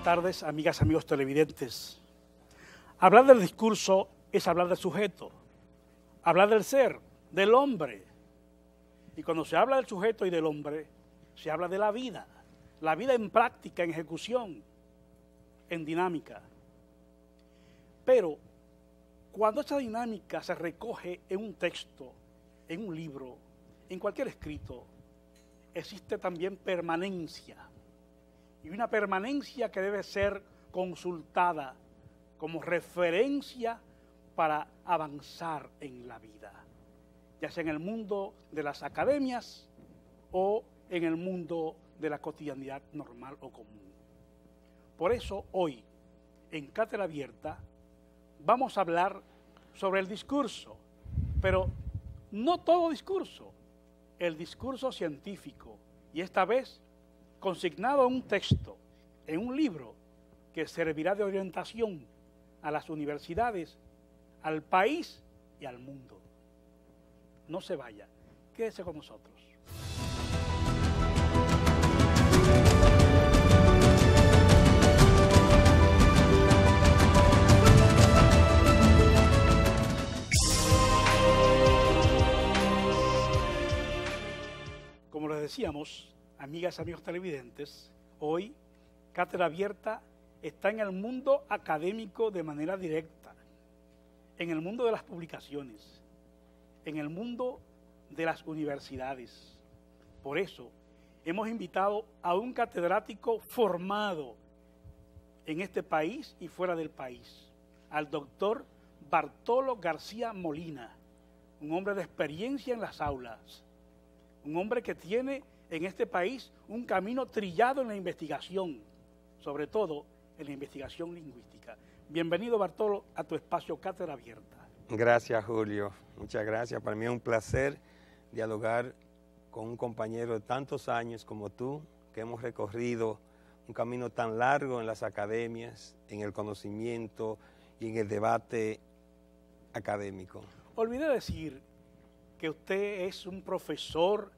tardes, amigas, amigos televidentes. Hablar del discurso es hablar del sujeto, hablar del ser, del hombre. Y cuando se habla del sujeto y del hombre, se habla de la vida en práctica, en ejecución, en dinámica. Pero cuando esa dinámica se recoge en un texto, en un libro, en cualquier escrito, existe también permanencia. Y una permanencia que debe ser consultada como referencia para avanzar en la vida, ya sea en el mundo de las academias o en el mundo de la cotidianidad normal o común. Por eso hoy, en Cátedra Abierta, vamos a hablar sobre el discurso, pero no todo discurso, el discurso científico, y esta vez consignado en un texto, en un libro que servirá de orientación a las universidades, al país y al mundo. No se vaya, quédese con nosotros. Como les decíamos, amigas, amigos televidentes, hoy Cátedra Abierta está en el mundo académico de manera directa, en el mundo de las publicaciones, en el mundo de las universidades. Por eso hemos invitado a un catedrático formado en este país y fuera del país, al doctor Bartolo García Molina, un hombre de experiencia en las aulas, un hombre que tiene en este país un camino trillado en la investigación, sobre todo en la investigación lingüística. Bienvenido, Bartolo, a tu espacio Cátedra Abierta. Gracias, Julio. Muchas gracias. Para mí es un placer dialogar con un compañero de tantos años como tú, que hemos recorrido un camino tan largo en las academias, en el conocimiento y en el debate académico. Olvidé decir que usted es un profesor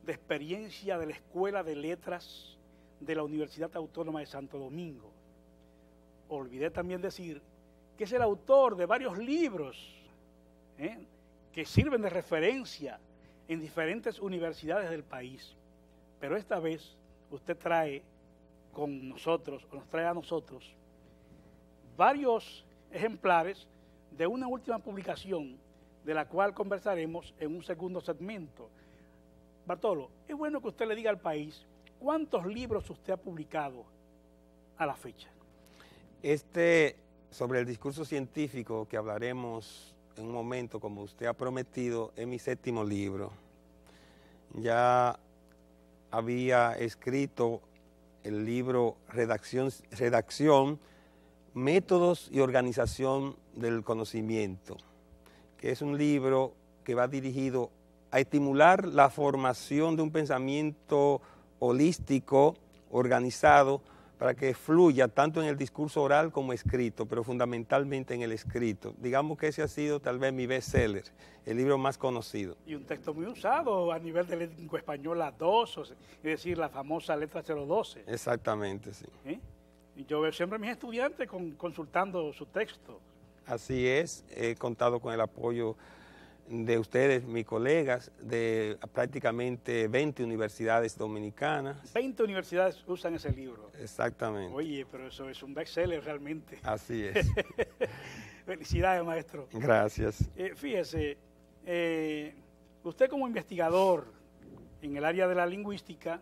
de experiencia de la Escuela de Letras de la Universidad Autónoma de Santo Domingo. Olvidé también decir que es el autor de varios libros que sirven de referencia en diferentes universidades del país. Pero esta vez usted trae con nosotros, o nos trae a nosotros, varios ejemplares de una última publicación de la cual conversaremos en un segundo segmento. Bartolo, es bueno que usted le diga al país cuántos libros usted ha publicado a la fecha. Sobre el discurso científico que hablaremos en un momento, como usted ha prometido, es mi 7º libro. Ya había escrito el libro Redacción, Métodos y Organización del Conocimiento, que es un libro que va dirigido a estimular la formación de un pensamiento holístico, organizado, para que fluya tanto en el discurso oral como escrito, pero fundamentalmente en el escrito. Digamos que ese ha sido tal vez mi bestseller, el libro más conocido. Y un texto muy usado a nivel de lengua española 2, es decir, la famosa letra 012. Exactamente, sí. Y yo veo siempre a mis estudiantes consultando su texto. Así es, he contado con el apoyo de ustedes, mis colegas, de prácticamente 20 universidades dominicanas. 20 universidades usan ese libro. Exactamente. Oye, pero eso es un bestseller realmente. Así es. Felicidades, maestro. Gracias. Fíjese, usted como investigador en el área de la lingüística,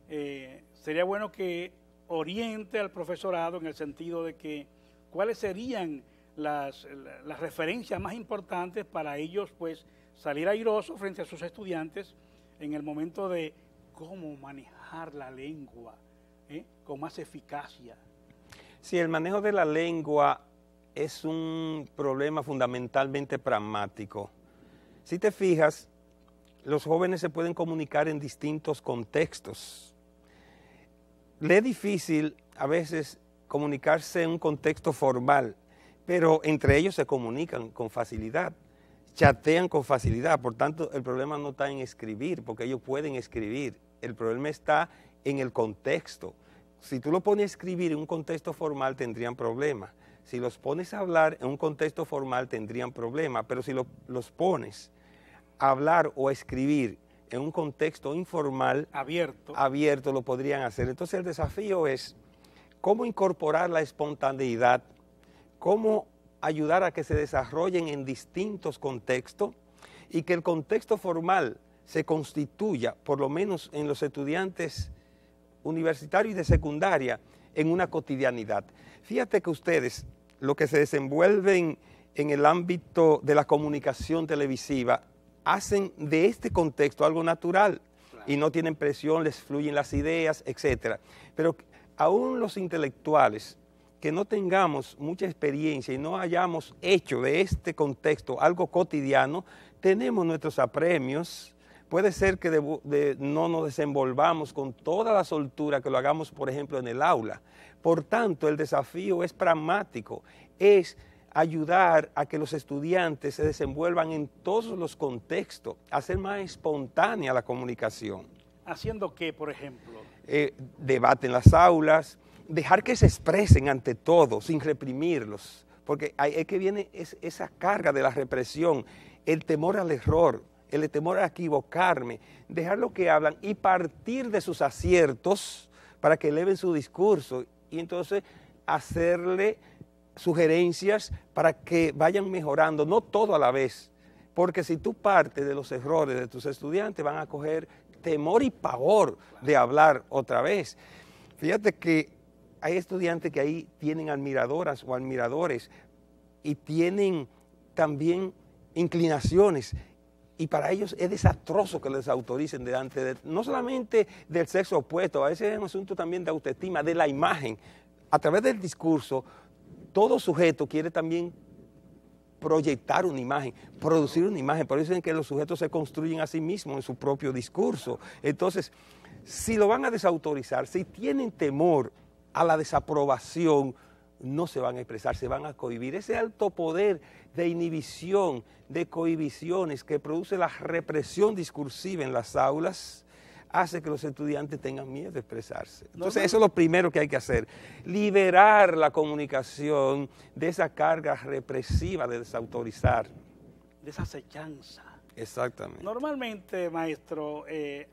sería bueno que oriente al profesorado en el sentido de que cuáles serían las referencias más importantes para ellos, pues, salir airosos frente a sus estudiantes en el momento de cómo manejar la lengua con más eficacia. Sí, el manejo de la lengua es un problema fundamentalmente pragmático. Si te fijas, los jóvenes se pueden comunicar en distintos contextos. Le es difícil a veces comunicarse en un contexto formal, pero entre ellos se comunican con facilidad, chatean con facilidad. Por tanto, el problema no está en escribir, porque ellos pueden escribir. El problema está en el contexto. si tú lo pones a escribir en un contexto formal tendrían problemas. Si los pones a hablar en un contexto formal tendrían problemas, pero si los pones a hablar o a escribir en un contexto informal, abierto, lo podrían hacer. Entonces el desafío es cómo incorporar la espontaneidad, cómo ayudar a que se desarrollen en distintos contextos y que el contexto formal se constituya, por lo menos en los estudiantes universitarios y de secundaria, en una cotidianidad. Fíjate que ustedes, lo que se desenvuelven en el ámbito de la comunicación televisiva, hacen de este contexto algo natural, claro, y no tienen presión, les fluyen las ideas, etc. Pero aún los intelectuales que no tengamos mucha experiencia y no hayamos hecho de este contexto algo cotidiano, tenemos nuestros apremios. Puede ser que no nos desenvolvamos con toda la soltura que lo hagamos, por ejemplo, en el aula. Por tanto, el desafío es pragmático, es ayudar a que los estudiantes se desenvuelvan en todos los contextos, hacer más espontánea la comunicación. ¿Haciendo qué, por ejemplo? Debate en las aulas, dejar que se expresen ante todo, sin reprimirlos, porque es que viene esa carga de la represión, el temor al error, el temor a equivocarme, dejar lo que hablan y partir de sus aciertos para que eleven su discurso y entonces hacerle sugerencias para que vayan mejorando, no todo a la vez, porque si tú partes de los errores de tus estudiantes van a coger temor y pavor de hablar otra vez. Fíjate que hay estudiantes que ahí tienen admiradoras o admiradores y tienen también inclinaciones y para ellos es desastroso que les autoricen delante de, no solamente del sexo opuesto, a veces es un asunto también de autoestima, de la imagen. A través del discurso, todo sujeto quiere también proyectar una imagen, producir una imagen. Por eso dicen que los sujetos se construyen a sí mismos en su propio discurso. Entonces, si lo van a desautorizar, si tienen temor a la desaprobación, no se van a expresar, se van a cohibir. Ese alto poder de inhibición, de cohibiciones que produce la represión discursiva en las aulas, hace que los estudiantes tengan miedo de expresarse. Entonces, eso es lo primero que hay que hacer, liberar la comunicación de esa carga represiva de desautorizar. De esa acechanza. Exactamente. Normalmente, maestro,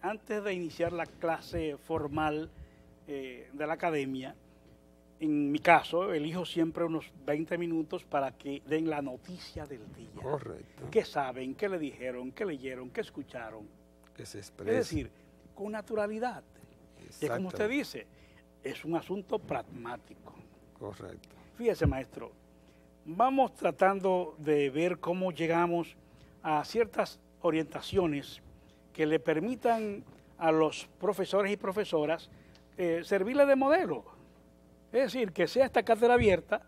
antes de iniciar la clase formal de la academia, en mi caso, elijo siempre unos 20 minutos para que den la noticia del día. Correcto. ¿Qué saben? ¿Qué le dijeron? ¿Qué leyeron? ¿Qué escucharon? Que se exprese. Es decir, con naturalidad. Y es como usted dice, es un asunto pragmático. Correcto. Fíjese, maestro, vamos tratando de ver cómo llegamos a ciertas orientaciones que le permitan a los profesores y profesoras servirle de modelo. Es decir, que sea esta cátedra abierta,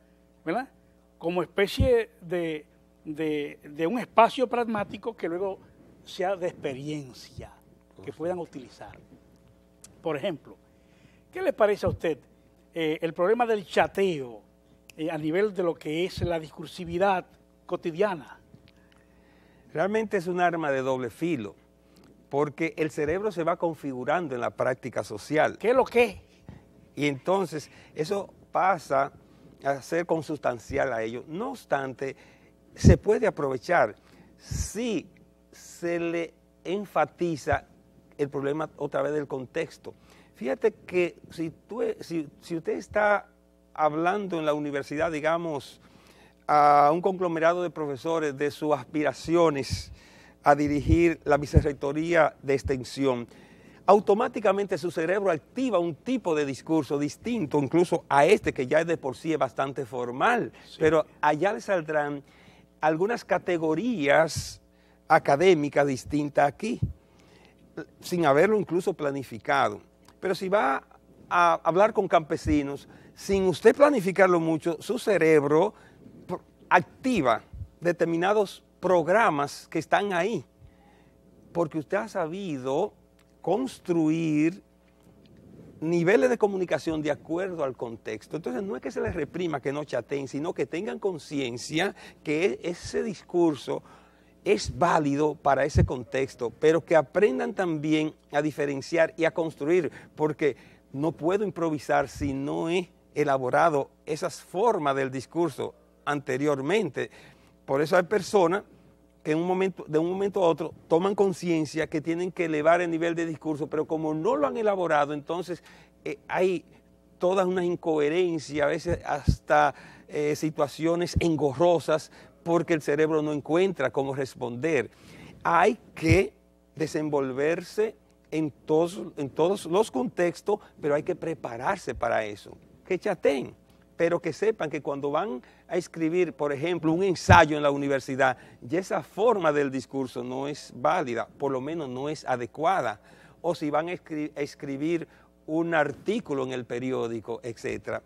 ¿verdad?, como especie de un espacio pragmático que luego sea de experiencia, que puedan utilizar. Por ejemplo, ¿qué le parece a usted el problema del chateo a nivel de lo que es la discursividad cotidiana? Realmente es un arma de doble filo, porque el cerebro se va configurando en la práctica social. ¿Qué es lo que? Y entonces eso pasa a ser consustancial a ello. No obstante, se puede aprovechar si se le enfatiza el problema otra vez del contexto. Fíjate que si usted está hablando en la universidad, digamos, a un conglomerado de profesores de sus aspiraciones a dirigir la vicerrectoría de extensión, automáticamente su cerebro activa un tipo de discurso distinto, incluso a este que ya de por sí es bastante formal, sí, pero allá le saldrán algunas categorías académicas distintas aquí, sin haberlo incluso planificado. Pero si va a hablar con campesinos, sin usted planificarlo mucho, su cerebro activa determinados programas que están ahí, porque usted ha sabido construir niveles de comunicación de acuerdo al contexto. Entonces no es que se les reprima que no chateen, sino que tengan conciencia que ese discurso es válido para ese contexto, pero que aprendan también a diferenciar y a construir, porque no puedo improvisar si no he elaborado esas formas del discurso anteriormente. Por eso hay personas que de un momento a otro toman conciencia que tienen que elevar el nivel de discurso, pero como no lo han elaborado, entonces hay toda una incoherencia, a veces hasta situaciones engorrosas, porque el cerebro no encuentra cómo responder. Hay que desenvolverse en todos los contextos, pero hay que prepararse para eso. Que chateen, pero que sepan que cuando van a escribir, por ejemplo, un ensayo en la universidad, ya esa forma del discurso no es válida, por lo menos no es adecuada. O si van a escribir un artículo en el periódico, etc.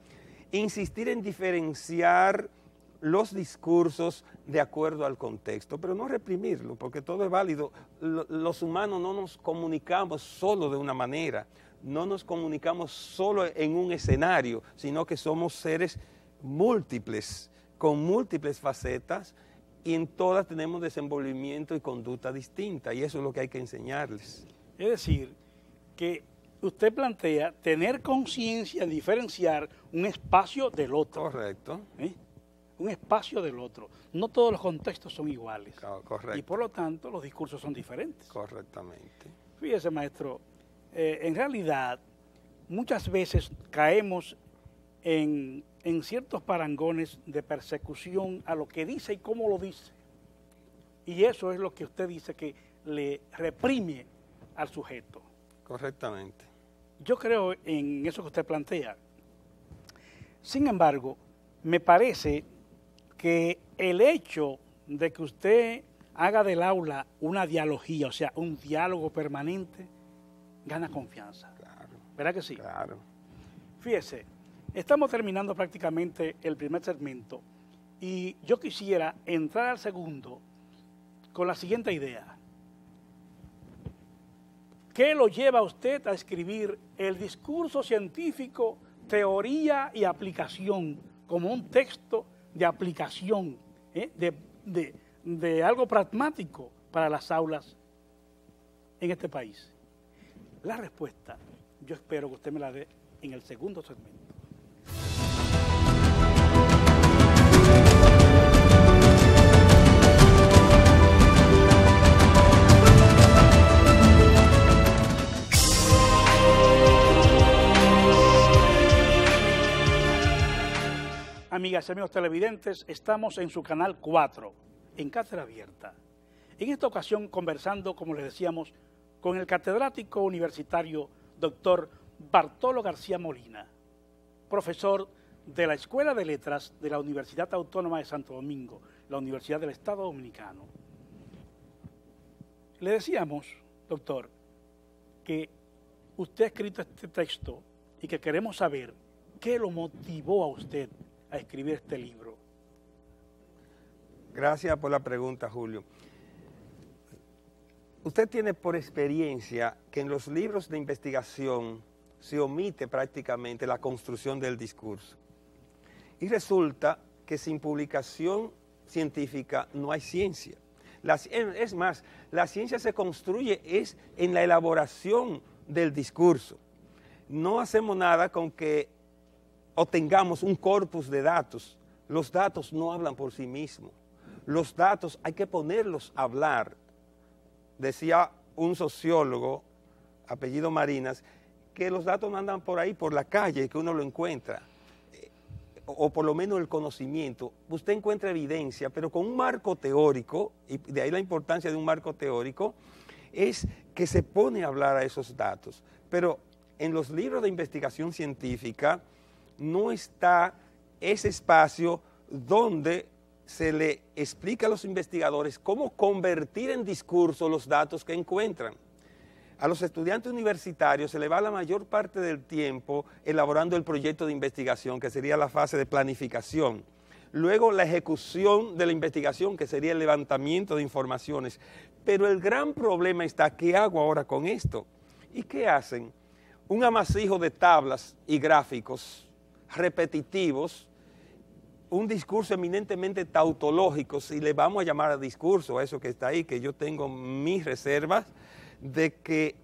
Insistir en diferenciar los discursos de acuerdo al contexto, pero no reprimirlo, porque todo es válido. Los humanos no nos comunicamos solo de una manera, no nos comunicamos solo en un escenario, sino que somos seres múltiples, con múltiples facetas, y en todas tenemos desenvolvimiento y conducta distinta, y eso es lo que hay que enseñarles. Es decir, que usted plantea tener conciencia, diferenciar un espacio del otro. Correcto. Un espacio del otro. No todos los contextos son iguales. Correcto. Y por lo tanto los discursos son diferentes. Correctamente. Fíjese, maestro, en realidad muchas veces caemos en ciertos parangones de persecución a lo que dice y cómo lo dice. Y eso es lo que usted dice que le reprime al sujeto. Correctamente. Yo creo en eso que usted plantea. Sin embargo, me parece que el hecho de que usted haga del aula una dialogía, o sea, un diálogo permanente, gana confianza. Claro. ¿Verdad que sí? Claro. Fíjese, estamos terminando prácticamente el primer segmento y yo quisiera entrar al segundo con la siguiente idea. ¿Qué lo lleva a usted a escribir el discurso científico, teoría y aplicación como un texto de aplicación, de algo pragmático para las aulas en este país? La respuesta, yo espero que usted me la dé en el segundo segmento. Amigas y amigos televidentes, estamos en su canal 4, en Cátedra Abierta. En esta ocasión conversando, como les decíamos, con el catedrático universitario doctor Bartolo García Molina, profesor de la Escuela de Letras de la Universidad Autónoma de Santo Domingo, la Universidad del Estado Dominicano. Le decíamos, doctor, que usted ha escrito este texto y que queremos saber qué lo motivó a usted a escribir este libro. Gracias por la pregunta, Julio. Usted tiene por experiencia que en los libros de investigación se omite prácticamente la construcción del discurso. Y resulta que sin publicación científica no hay ciencia. Es más, la ciencia se construye es en la elaboración del discurso. No hacemos nada con que obtengamos un corpus de datos. Los datos no hablan por sí mismos. Los datos hay que ponerlos a hablar. Decía un sociólogo, apellido Marinas, que los datos no andan por ahí, por la calle, que uno lo encuentra, o por lo menos el conocimiento. Usted encuentra evidencia, pero con un marco teórico, y de ahí la importancia de un marco teórico, es que se pone a hablar a esos datos. Pero en los libros de investigación científica no está ese espacio donde se le explica a los investigadores cómo convertir en discurso los datos que encuentran. A los estudiantes universitarios se le va la mayor parte del tiempo elaborando el proyecto de investigación, que sería la fase de planificación. Luego la ejecución de la investigación, que sería el levantamiento de informaciones. Pero el gran problema está, ¿qué hago ahora con esto? ¿Y qué hacen? Un amasijo de tablas y gráficos repetitivos, un discurso eminentemente tautológico, si le vamos a llamar a discurso a eso que está ahí, que yo tengo mis reservas de que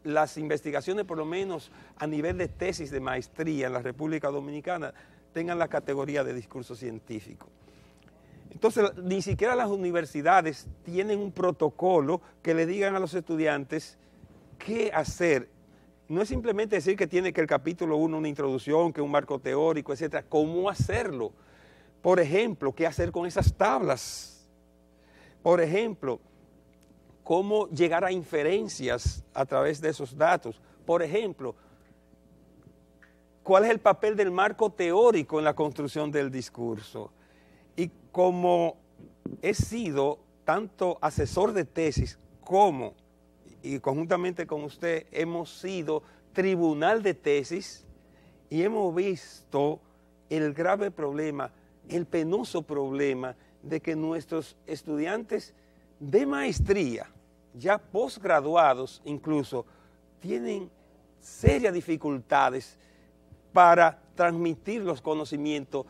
las investigaciones, por lo menos a nivel de tesis de maestría en la República Dominicana, tengan la categoría de discurso científico. Entonces, ni siquiera las universidades tienen un protocolo que le digan a los estudiantes qué hacer. No es simplemente decir que tiene que el capítulo 1 una introducción, que un marco teórico, etcétera. ¿Cómo hacerlo? Por ejemplo, ¿qué hacer con esas tablas? Por ejemplo, ¿cómo llegar a inferencias a través de esos datos? Por ejemplo, ¿cuál es el papel del marco teórico en la construcción del discurso? Y como he sido tanto asesor de tesis como, y conjuntamente con usted, hemos sido tribunal de tesis y hemos visto el grave problema, el penoso problema de que nuestros estudiantes de maestría, ya posgraduados incluso, tienen serias dificultades para transmitir los conocimientos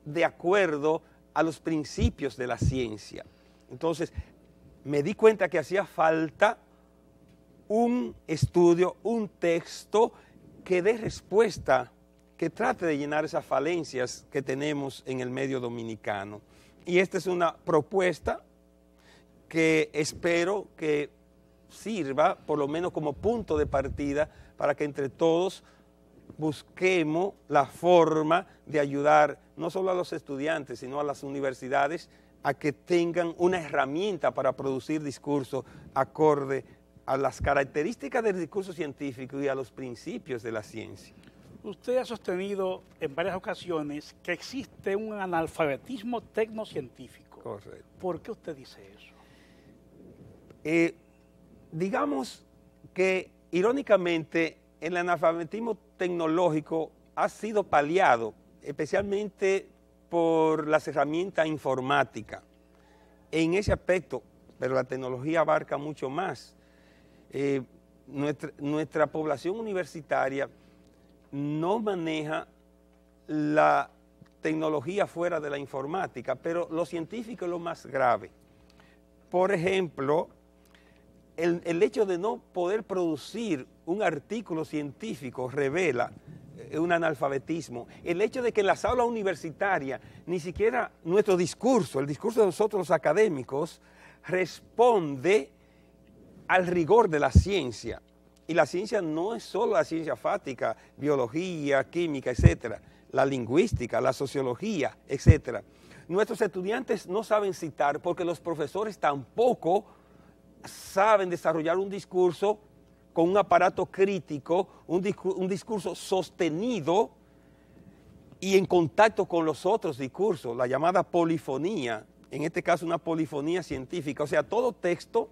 de acuerdo a los principios de la ciencia. Entonces, me di cuenta que hacía falta un estudio, un texto que dé respuesta, que trate de llenar esas falencias que tenemos en el medio dominicano. Y esta es una propuesta que espero que sirva por lo menos como punto de partida para que entre todos busquemos la forma de ayudar no solo a los estudiantes, sino a las universidades a que tengan una herramienta para producir discurso acorde a las características del discurso científico y a los principios de la ciencia. Usted ha sostenido en varias ocasiones que existe un analfabetismo tecnocientífico. Correcto. ¿Por qué usted dice eso? Digamos que, irónicamente, el analfabetismo tecnológico ha sido paliado, especialmente por las herramientas informáticas. En ese aspecto, pero la tecnología abarca mucho más. Nuestra población universitaria no maneja la tecnología fuera de la informática, pero lo científico es lo más grave. Por ejemplo, el hecho de no poder producir un artículo científico revela un analfabetismo. El hecho de que en las aulas universitarias ni siquiera nuestro discurso, el discurso de nosotros los académicos, responde al rigor de la ciencia. Y la ciencia no es solo la ciencia fáctica, biología, química, etcétera, la lingüística, la sociología, etcétera. Nuestros estudiantes no saben citar porque los profesores tampoco saben desarrollar un discurso con un aparato crítico, un discurso sostenido y en contacto con los otros discursos, la llamada polifonía, en este caso una polifonía científica. O sea, todo texto